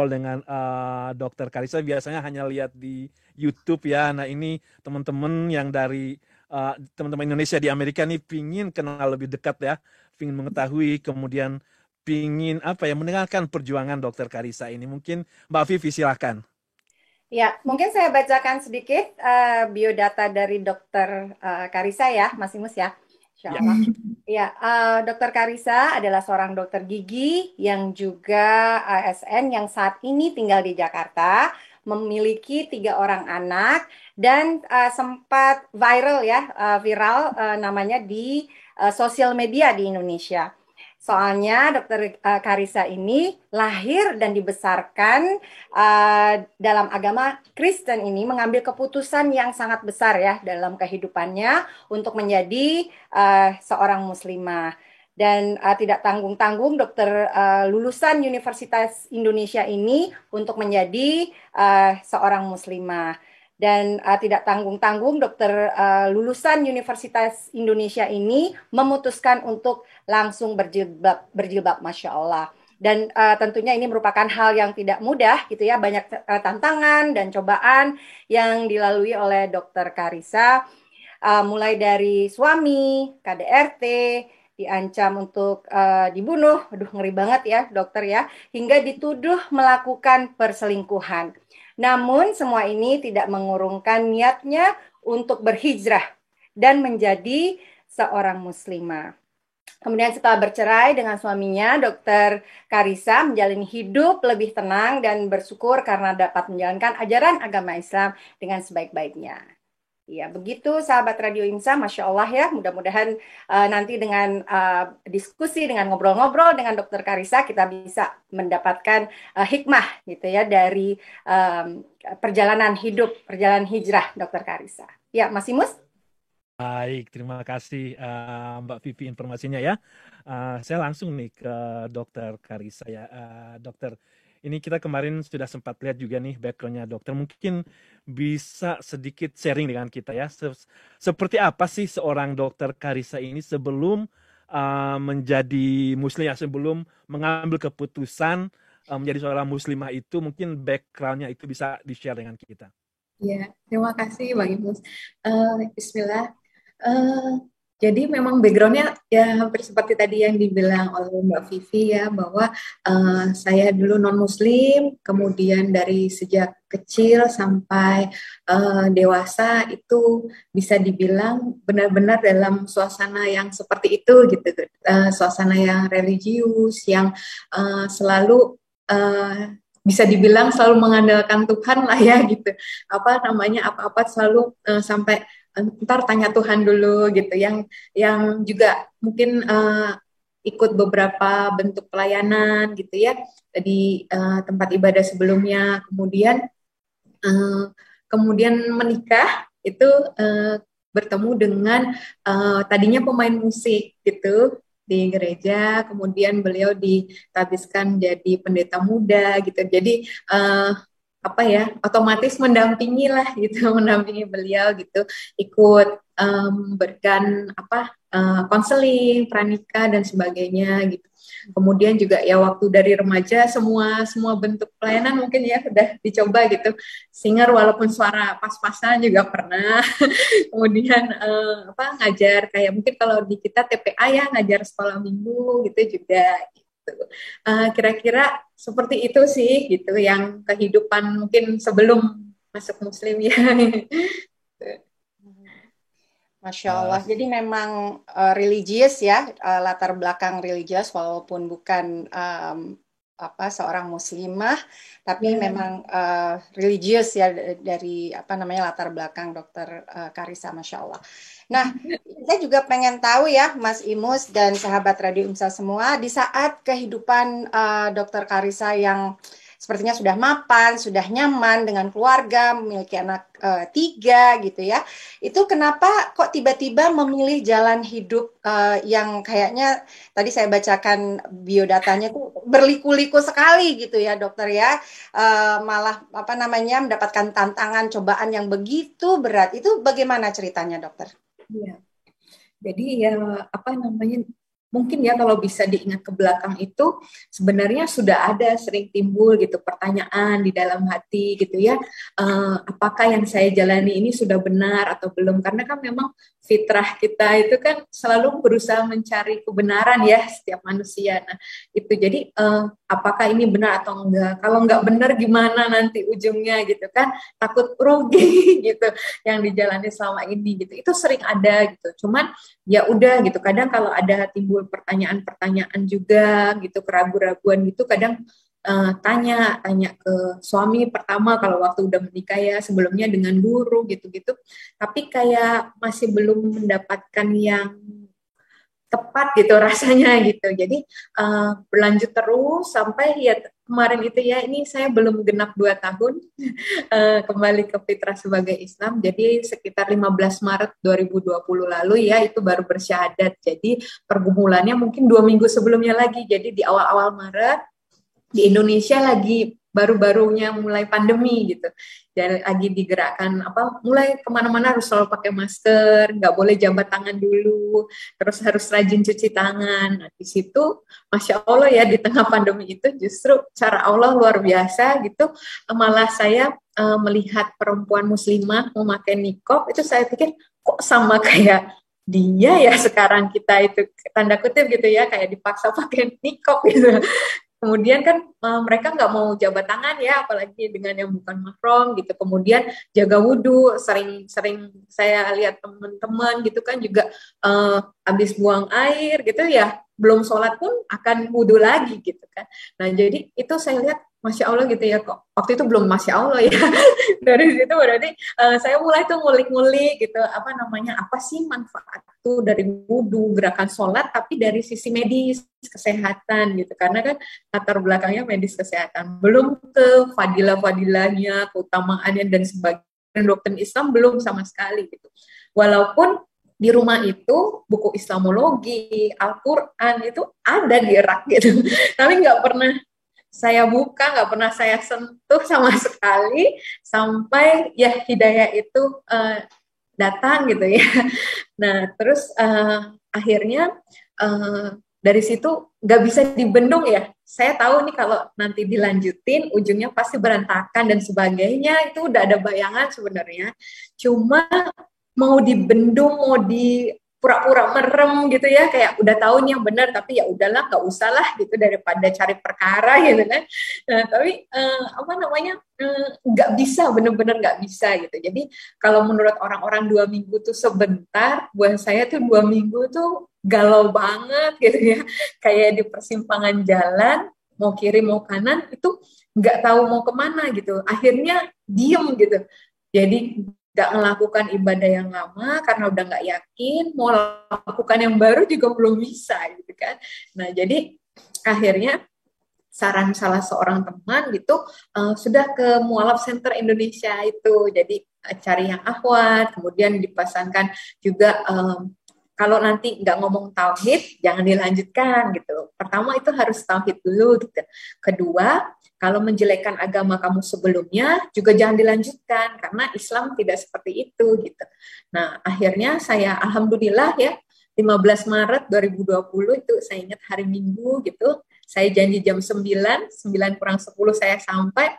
ngobrol dengan Dokter Karissa biasanya hanya lihat di YouTube ya. Nah ini teman-teman yang dari teman-teman Indonesia di Amerika nih pingin kenal lebih dekat ya, pingin mengetahui, kemudian pingin apa ya mendengarkan perjuangan Dokter Karissa ini. Mungkin Mbak Vivi silakan. Ya, mungkin saya bacakan sedikit biodata dari Dokter Karisa ya, Mas Imus ya. Insya Ya, Allah. Ya, Dokter Karisa adalah seorang dokter gigi yang juga ASN yang saat ini tinggal di Jakarta, memiliki 3 orang anak dan sempat viral ya, viral namanya di sosial media di Indonesia. Soalnya Dokter Karisa ini lahir dan dibesarkan dalam agama Kristen ini mengambil keputusan yang sangat besar ya dalam kehidupannya untuk menjadi seorang muslimah. Dan tidak tanggung-tanggung dokter lulusan Universitas Indonesia ini untuk menjadi seorang muslimah. Dan tidak tanggung-tanggung dokter lulusan Universitas Indonesia ini memutuskan untuk langsung berjilbab, berjilbab, Masya Allah. Dan tentunya ini merupakan hal yang tidak mudah gitu ya, banyak tantangan dan cobaan yang dilalui oleh Dokter Karissa, mulai dari suami, KDRT, diancam untuk dibunuh, aduh ngeri banget ya dokter ya, hingga dituduh melakukan perselingkuhan. Namun semua ini tidak mengurungkan niatnya untuk berhijrah dan menjadi seorang muslimah. Kemudian setelah bercerai dengan suaminya, Dokter Karissa menjalani hidup lebih tenang dan bersyukur karena dapat menjalankan ajaran agama Islam dengan sebaik-baiknya. Ya, begitu sahabat Radio IMSA, Masya Allah ya, mudah-mudahan nanti dengan diskusi, dengan ngobrol-ngobrol dengan Dokter Karissa, kita bisa mendapatkan hikmah gitu ya dari perjalanan hidup, perjalanan hijrah Dokter Karissa. Ya, Mas Imus? baik, terima kasih Mbak Vivi informasinya ya. Saya langsung nih ke Dokter Karissa ya. Dokter, ini kita kemarin sudah sempat lihat juga nih backgroundnya dokter. Mungkin bisa sedikit sharing dengan kita ya. Seperti apa sih seorang Dokter Karissa ini sebelum menjadi muslim ya, sebelum mengambil keputusan menjadi seorang muslimah itu, mungkin backgroundnya itu bisa di-share dengan kita. Ya, terima kasih Bang Ibnu. Bismillah. Eh, jadi memang backgroundnya ya hampir seperti tadi yang dibilang oleh Mbak Vivi ya, bahwa saya dulu non-Muslim, kemudian dari sejak kecil sampai dewasa itu bisa dibilang benar-benar dalam suasana yang seperti itu gitu, suasana yang religius, yang selalu bisa dibilang selalu mengandalkan Tuhan lah ya gitu. Apa namanya, apa-apa selalu sampai ntar tanya Tuhan dulu gitu. Yang juga mungkin ikut beberapa bentuk pelayanan gitu ya di tempat ibadah sebelumnya. Uh, Kemudian menikah itu bertemu dengan tadinya pemain musik gitu di gereja, kemudian beliau ditabiskan jadi pendeta muda gitu. Jadi apa ya, otomatis mendampingi lah gitu, mendampingi beliau gitu, ikut memberikan apa konseling, pranika dan sebagainya gitu. Kemudian juga ya waktu dari remaja semua semua bentuk pelayanan mungkin ya udah dicoba gitu. Singer walaupun suara pas-pasan juga pernah. Kemudian apa ngajar kayak mungkin kalau di kita TPA ya ngajar sekolah minggu gitu juga gitu. Kira-kira seperti itu sih gitu yang kehidupan mungkin sebelum masuk muslim ya. Masya Allah. Uh, Jadi memang religius ya, latar belakang religius walaupun bukan apa seorang muslimah, tapi Ya, memang religius ya dari apa namanya latar belakang Dokter Karissa, Masya Allah. Nah, saya juga pengen tahu ya, Mas Imus dan sahabat Radio Umsa semua, di saat kehidupan Dokter Karissa yang sepertinya sudah mapan, sudah nyaman dengan keluarga, memiliki anak 3 gitu ya. Itu kenapa kok tiba-tiba memilih jalan hidup yang kayaknya tadi saya bacakan biodatanya tuh berliku-liku sekali gitu ya dokter ya. Malah apa namanya mendapatkan tantangan cobaan yang begitu berat. Itu bagaimana ceritanya dokter? iya. Jadi ya apa namanya mungkin ya kalau bisa diingat ke belakang itu sebenarnya sudah ada sering timbul gitu pertanyaan di dalam hati gitu ya, apakah yang saya jalani ini sudah benar atau belum, karena kan memang fitrah kita itu kan selalu berusaha mencari kebenaran ya setiap manusia. Nah itu jadi apakah ini benar atau enggak, kalau enggak benar gimana nanti ujungnya gitu kan, takut rugi gitu yang dijalani selama ini gitu, itu sering ada gitu. Cuman ya udah gitu, kadang kalau ada timbul pertanyaan-pertanyaan juga gitu, keraguan-raguan gitu, kadang tanya ke suami pertama kalau waktu udah menikah ya, sebelumnya dengan guru gitu-gitu, tapi kayak masih belum mendapatkan yang tepat gitu rasanya gitu. Jadi berlanjut terus sampai ya kemarin itu ya, ini saya belum genap 2 tahun kembali ke fitrah sebagai Islam. Jadi sekitar 15 Maret 2020 lalu ya, itu baru bersyahadat. Jadi pergumulannya mungkin 2 minggu sebelumnya lagi. Jadi di awal-awal Maret di Indonesia lagi baru-barunya mulai pandemi gitu, dan lagi digerakkan mulai kemana-mana harus selalu pakai masker, nggak boleh jabat tangan dulu, terus harus rajin cuci tangan. Nah di situ Masya Allah ya, di tengah pandemi itu justru cara Allah luar biasa gitu. Malah saya melihat perempuan muslimah memakai niqab, itu saya pikir kok sama kayak dia ya sekarang, kita itu tanda kutip gitu ya, kayak dipaksa pakai niqab gitu. Kemudian kan mereka nggak mau jabat tangan ya, apalagi dengan yang bukan mahram gitu. Kemudian jaga wudhu, sering saya lihat teman-teman gitu kan juga habis buang air gitu ya, belum sholat pun akan wudhu lagi gitu kan. Nah jadi itu saya lihat Masya Allah gitu ya, kok waktu itu belum Masya Allah ya. Dari situ berarti saya mulai tuh ngulik-ngulik gitu, apa sih manfaat tuh dari wudhu, gerakan sholat, tapi dari sisi medis, kesehatan gitu. Karena kan latar belakangnya medis kesehatan, belum ke fadilah-fadilahnya, keutamaannya dan sebagainya. Dokter Islam belum sama sekali gitu. Walaupun di rumah itu buku Islamologi, Al-Quran itu ada di rak gitu, tapi nggak pernah saya buka, nggak pernah saya sentuh sama sekali sampai ya hidayah itu datang gitu ya. Nah terus akhirnya dari situ nggak bisa dibendung ya. Saya tahu nih kalau nanti dilanjutin ujungnya pasti berantakan dan sebagainya, itu udah ada bayangan sebenarnya. Cuma mau dibendung, mau di pura-pura merem gitu ya, kayak udah tahu nih yang benar, tapi ya udahlah, nggak usah lah gitu, daripada cari perkara gitu kan. Nah, tapi nggak bisa, bener-bener nggak bisa gitu. Jadi kalau menurut orang-orang 2 minggu tuh sebentar, buat saya tuh 2 minggu tuh galau banget gitu ya, kayak di persimpangan jalan, mau kiri mau kanan itu nggak tahu mau kemana gitu. Akhirnya diem gitu. Jadi nggak melakukan ibadah yang lama karena udah nggak yakin, mau lakukan yang baru juga belum bisa gitu kan. Nah jadi akhirnya saran salah seorang teman gitu, sudah ke Mualaf Center Indonesia itu, jadi cari yang akhwat, kemudian dipasangkan juga kalau nanti nggak ngomong tauhid jangan dilanjutkan gitu. Pertama itu harus tauhid dulu gitu. Kedua, kalau menjelekkan agama kamu sebelumnya juga jangan dilanjutkan karena Islam tidak seperti itu gitu. Nah, akhirnya saya alhamdulillah ya 15 Maret 2020 itu saya ingat hari Minggu gitu. Saya janji jam 9 kurang 10 saya sampai.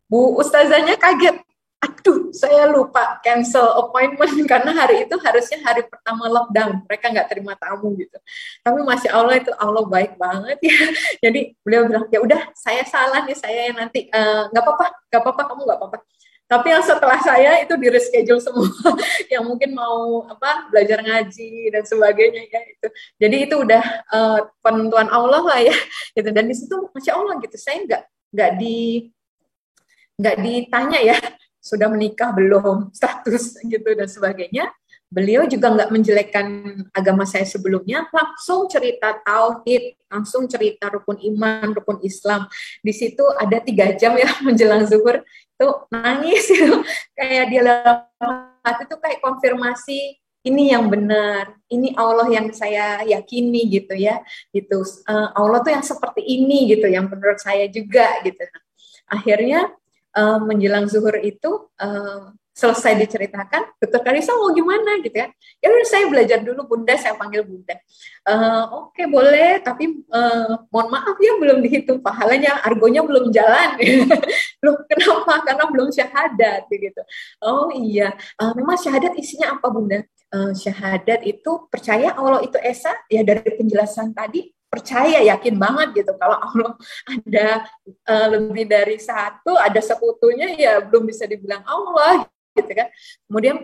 Bu Ustazahnya kaget. Aduh, saya lupa cancel appointment karena hari itu harusnya hari pertama lockdown. Mereka nggak terima tamu gitu. Tapi Masya Allah itu Allah baik banget ya. Jadi beliau bilang, ya udah saya salah nih, saya yang nanti nggak apa-apa, kamu nggak apa-apa. Tapi yang setelah saya itu di reschedule semua yang mungkin mau belajar ngaji dan sebagainya ya itu. Jadi itu udah penentuan Allah lah ya. Gitu. Dan di situ Masya Allah gitu, saya nggak ditanya ya sudah menikah belum, status gitu dan sebagainya. Beliau juga nggak menjelekkan agama saya sebelumnya, langsung cerita tauhid, langsung cerita rukun iman, rukun Islam. Di situ ada 3 jam ya menjelang zuhur, itu nangis gitu. Kayak dia dalam hati itu kayak konfirmasi, ini yang benar, ini Allah yang saya yakini gitu ya. Gitu. Allah tuh yang seperti ini gitu, yang menurut saya juga gitu. Akhirnya menjelang zuhur itu selesai diceritakan, Dokter Karisa mau gimana gitu ya? Ya udah saya belajar dulu Bunda, saya panggil Bunda. Oke, boleh, tapi mohon maaf ya belum dihitung pahalanya, argonya belum jalan. Loh, kenapa? Karena belum syahadat gitu. Oh iya, memang syahadat isinya apa Bunda? Syahadat itu percaya Allah itu esa, ya dari penjelasan tadi percaya yakin banget gitu kalau Allah ada lebih dari satu, ada sekutunya ya belum bisa dibilang Allah gitu kan. Kemudian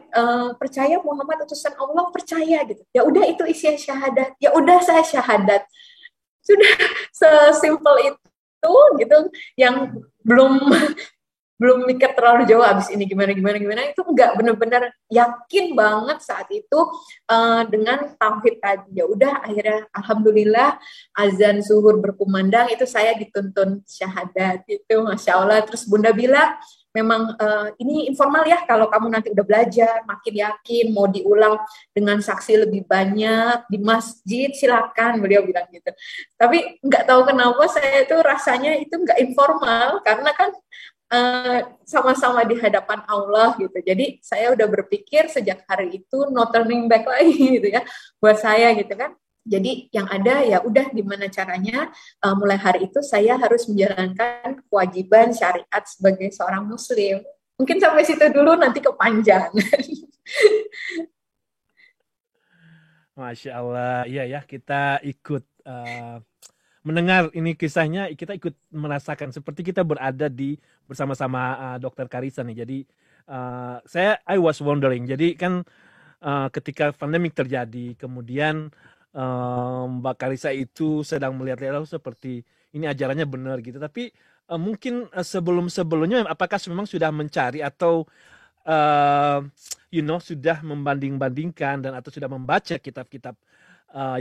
percaya Muhammad utusan Allah, percaya gitu. Ya udah itu isi syahadat. Ya udah saya syahadat. Sudah sesimpel itu gitu, yang belum belum mikir terlalu jauh abis ini gimana itu enggak, benar-benar yakin banget saat itu dengan tauhid tadi. Ya udah akhirnya alhamdulillah azan zuhur berkumandang itu saya dituntun syahadat itu, masya Allah. Terus Bunda bilang memang ini informal ya, kalau kamu nanti udah belajar makin yakin mau diulang dengan saksi lebih banyak di masjid silakan, beliau bilang gitu. Tapi nggak tahu kenapa saya itu rasanya itu nggak informal karena kan sama-sama di hadapan Allah gitu. Jadi saya udah berpikir sejak hari itu no turning back lagi gitu ya buat saya gitu kan. Jadi yang ada ya udah gimana caranya mulai hari itu saya harus menjalankan kewajiban syariat sebagai seorang muslim. Mungkin sampai situ dulu, nanti kepanjangan. Masya Allah, iya ya, kita ikut mendengar ini kisahnya, kita ikut merasakan seperti kita berada di bersama-sama Dokter Karisa nih. Jadi I was wondering. Jadi kan ketika pandemik terjadi, kemudian Mbak Karisa itu sedang melihat-lihat seperti ini ajarannya benar gitu. Tapi mungkin sebelumnya apakah memang sudah mencari atau sudah membanding-bandingkan dan atau sudah membaca kitab-kitab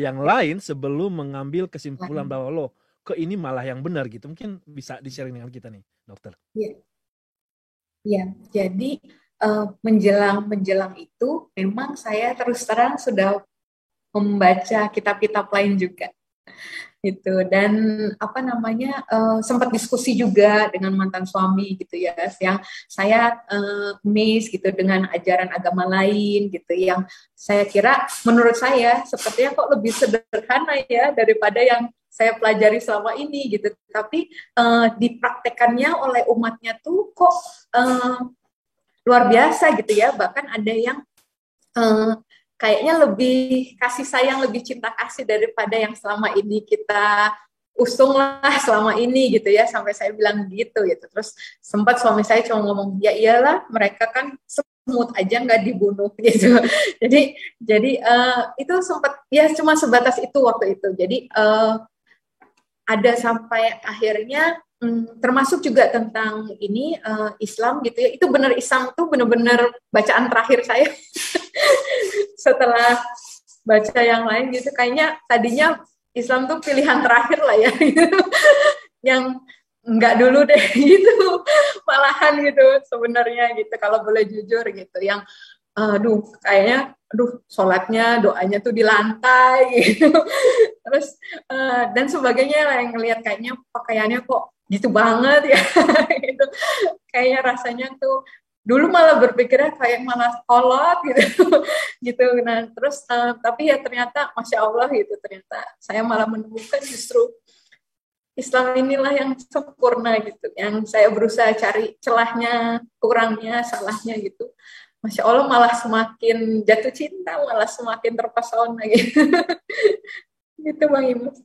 yang lain sebelum mengambil kesimpulan bahwa loh kok ini malah yang benar gitu. Mungkin bisa di-sharing dengan kita nih, dokter. Iya. Jadi menjelang itu memang saya terus terang sudah membaca kitab-kitab lain juga. Gitu, dan sempat diskusi juga dengan mantan suami gitu ya, yang saya miss gitu dengan ajaran agama lain gitu, yang saya kira menurut saya sepertinya kok lebih sederhana ya daripada yang saya pelajari selama ini gitu, tapi dipraktekannya oleh umatnya tuh kok luar biasa gitu ya, bahkan ada yang kayaknya lebih kasih sayang, lebih cinta kasih daripada yang selama ini kita usung lah selama ini gitu ya, sampai saya bilang gitu. Terus sempat suami saya cuma ngomong, ya iyalah mereka kan semut aja nggak dibunuh gitu. Jadi itu sempat ya cuma sebatas itu waktu itu. Jadi ada sampai akhirnya termasuk juga tentang ini Islam gitu ya. Itu benar, Islam tuh benar-benar bacaan terakhir saya. Setelah baca yang lain gitu, kayaknya tadinya Islam tuh pilihan terakhir lah ya, yang enggak dulu deh gitu, malahan gitu sebenarnya gitu, kalau boleh jujur gitu, yang kayaknya sholatnya doanya tuh di lantai gitu, terus dan sebagainya lah, yang ngelihat kayaknya pakaiannya kok gitu banget ya gitu, kayaknya rasanya tuh dulu malah berpikirnya kayak malah kolot gitu gitu. Nah terus tapi ya ternyata masya Allah gitu, ternyata saya malah menemukan justru Islam inilah yang sempurna gitu, yang saya berusaha cari celahnya, kurangnya, salahnya gitu. Masya Allah malah semakin jatuh cinta, malah semakin terpesona gitu. Gitu Bang Imus.